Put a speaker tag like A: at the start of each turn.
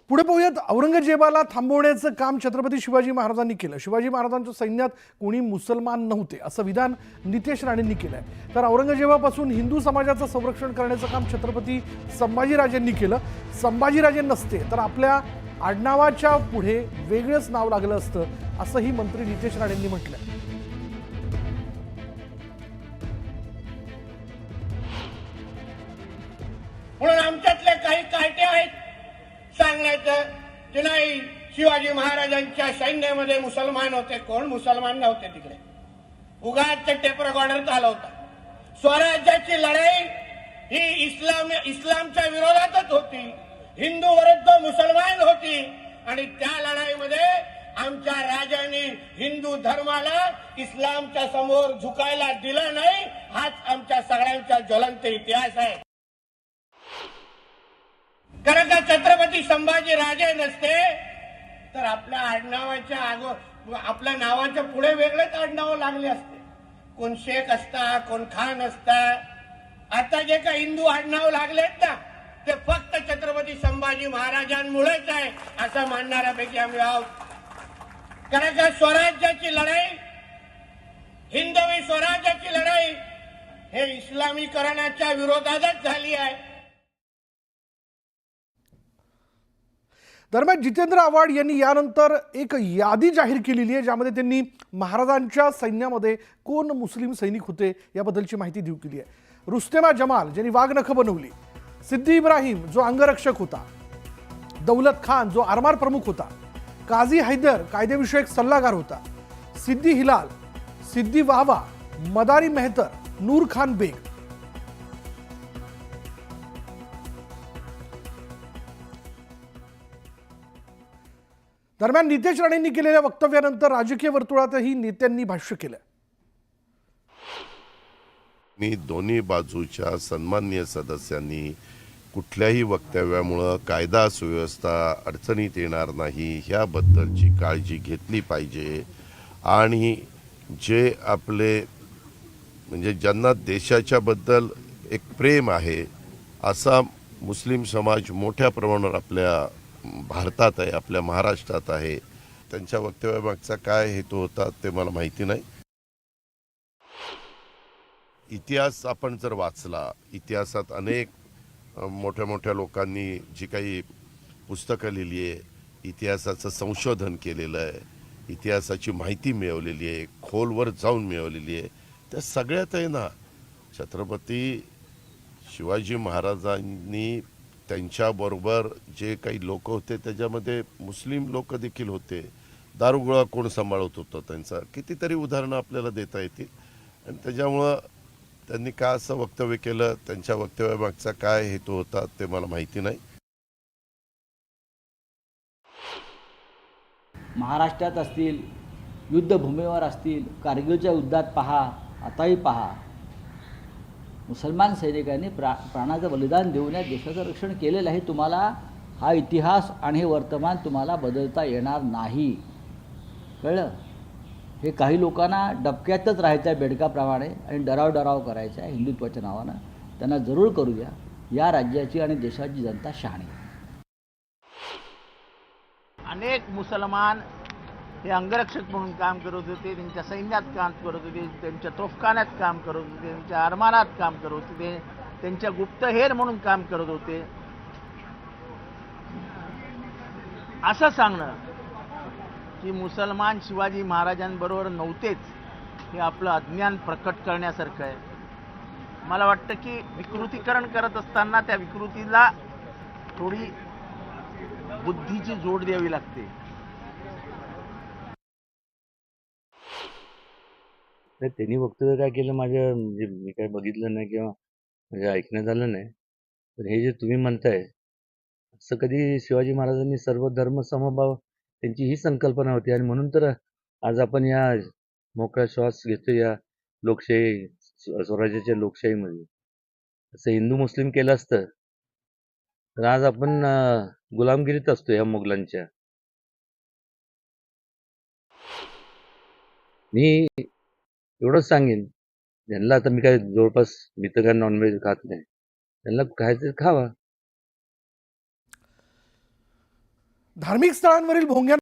A: पुढे पाहूयात. औरंगजेबाला थांबवण्याचं काम छत्रपती शिवाजी महाराजांनी केलं. शिवाजी महाराजांच्या सैन्यात कोणी मुसलमान नव्हते असं विधान नितेश राणेंनी केलंय. तर औरंगजेबापासून हिंदू समाजाचं संरक्षण करण्याचं काम छत्रपती संभाजीराजेंनी केलं. संभाजीराजे नसते तर आपल्या आडनावाच्या पुढे वेगळंच नाव लागलं असतं असंही मंत्री नितेश राणेंनी म्हटलंय.
B: म्हणून आमच्यातले काही कायटे आहेत सांगण्याचं की नाही, शिवाजी महाराजांच्या सैन्यामध्ये मुसलमान होते. कोण मुसलमान नव्हते तिकडे. उगाच टेप रेकॉर्डर चालवता. स्वराज्याची लढाई ही इस्लामच्या विरोधातच होती. हिंदू विरुद्ध मुसलमान होती आणि त्या लढाईमध्ये आमच्या राजांनी हिंदू धर्माला इस्लामच्या समोर झुकायला दिलं नाही. हाच आमच्या सगळ्यांचा ज्वलंत इतिहास आहे. कारण का छत्रपती संभाजी राजे नसते तर आपल्या आडनावाच्या आपल्या नावाच्या पुढे वेगळेच आडनाव लागले असते. कोण शेख असता, कोण खान असता. आता जे काही हिंदू आडनाव लागलेत ना ते फक्त छत्रपती संभाजी महाराजांमुळेच आहे असं मानणाऱ्यापैकी आम्ही आहोत. कारण का स्वराज्याची लढाई, हिंदवी स्वराज्याची लढाई हे इस्लामीकरणाच्या विरोधातच झाली आहे.
A: दरम्यान जितेंद्र आव्हाड यांनी यानंतर एक यादी जाहीर केलेली आहे ज्यामध्ये त्यांनी महाराजांच्या सैन्यामध्ये कोण मुस्लिम सैनिक होते याबद्दलची माहिती देऊ केली आहे. रुस्तेमा जमाल ज्यांनी वाघनखं बनवली, सिद्दी इब्राहिम जो अंगरक्षक होता, दौलत खान जो आरमार प्रमुख होता, काझी हैदर कायदेविषयक सल्लागार होता, सिद्दी हिलाल, सिद्दी वाहवा, मदारी मेहतर, नूर खान बेग. दरम्यान नितेश राणेंनी केलेल्या वक्तव्यानंतर राजकीय वर्तुळातही नेत्यांनी भाष्य केलं.
C: मी दोन्ही बाजूच्या सन्माननीय सदस्यांनी कुठल्याही वक्तव्यामुळं कायदा सुव्यवस्था अडचणीत येणार नाही ह्याबद्दलची काळजी घेतली पाहिजे. आणि जे आपले म्हणजे ज्यांना देशाच्याबद्दल एक प्रेम आहे असा मुस्लिम समाज मोठ्या प्रमाणावर आपल्या भारतात आहे, आपल्या महाराष्ट्रात आहे. त्यांच्या वक्तव्यामागचा काय हेतू होता ते मला माहिती नाही. इतिहास आपण जर वाचला, इतिहासात अनेक मोठ्या मोठ्या लोकांनी जी काही पुस्तकं लिहिली आहे, इतिहासाचं संशोधन केलेलं आहे, इतिहासाची माहिती मिळवलेली आहे, खोलवर जाऊन मिळवलेली आहे, त्या सगळ्यात आहे ना छत्रपती शिवाजी महाराजांनी त्यांच्याबरोबर जे काही लोक होते त्याच्यामध्ये मुस्लिम लोक देखील होते. दारुगोळा कोण सांभाळत होतं त्यांचा कितीतरी उदाहरणं आपल्याला देता येतील. आणि त्याच्यामुळं त्यांनी का असं वक्तव्य केलं, त्यांच्या वक्तव्यामागचा काय हेतू होता ते मला माहिती नाही.
D: महाराष्ट्रात असतील, युद्धभूमीवर असतील, कारगिलच्या युद्धात पहा, आताही पहा, मुसलमान सैनिकांनी प्राणाचं बलिदान देऊन या देशाचं रक्षण केलेलं आहे. तुम्हाला हा इतिहास आणि हे वर्तमान तुम्हाला बदलता येणार नाही. कळलं? हे काही लोकांना डबक्यातच राहायचं आहे बेडकाप्रमाणे आणि डराव करायचा आहे हिंदुत्वाच्या नावानं. त्यांना जरूर करूया. या राज्याची आणि देशाची जनता शहाणी.
E: अनेक मुसलमान हे अंगरक्षक म्हणून काम करत होते, त्यांच्या सैन्यात काम करत होते, त्यांच्या तोफखान्यात काम करत होते, त्यांच्या आरमारात काम करत होते, त्यांच्या गुप्तहेर म्हणून काम करत होते. असं सांगणं की मुसलमान शिवाजी महाराजांबरोबर नव्हतेच हे आपलं अज्ञान प्रकट करण्यासारखं आहे. मला वाटतं की विकृतीकरण करत असताना त्या विकृतीला थोडी बुद्धीची जोड द्यावी लागते.
F: त्यांनी वक्तव्य काय केलं माझ्या म्हणजे मी काय बघितलं नाही किंवा म्हणजे ऐकण्यात आलं नाही. पण हे जे तुम्ही म्हणताय असं कधी शिवाजी महाराजांनी सर्व धर्म समभाव त्यांची ही संकल्पना होती. आणि म्हणून तर आज आपण या मोकळा श्वास घेतो या लोकशाही स्वराज्याच्या लोकशाहीमध्ये. असं हिंदू मुस्लिम केलं असतं तर आज आपण गुलामगिरीत असतो या मोगलांच्या. मी एवढंच सांगेन ज्यांना, आता मी काय जवळपास मी तर काय नॉनव्हेज खात नाही, त्यांना खायचं खावा.
A: धार्मिक स्थळांवरील भोंग्या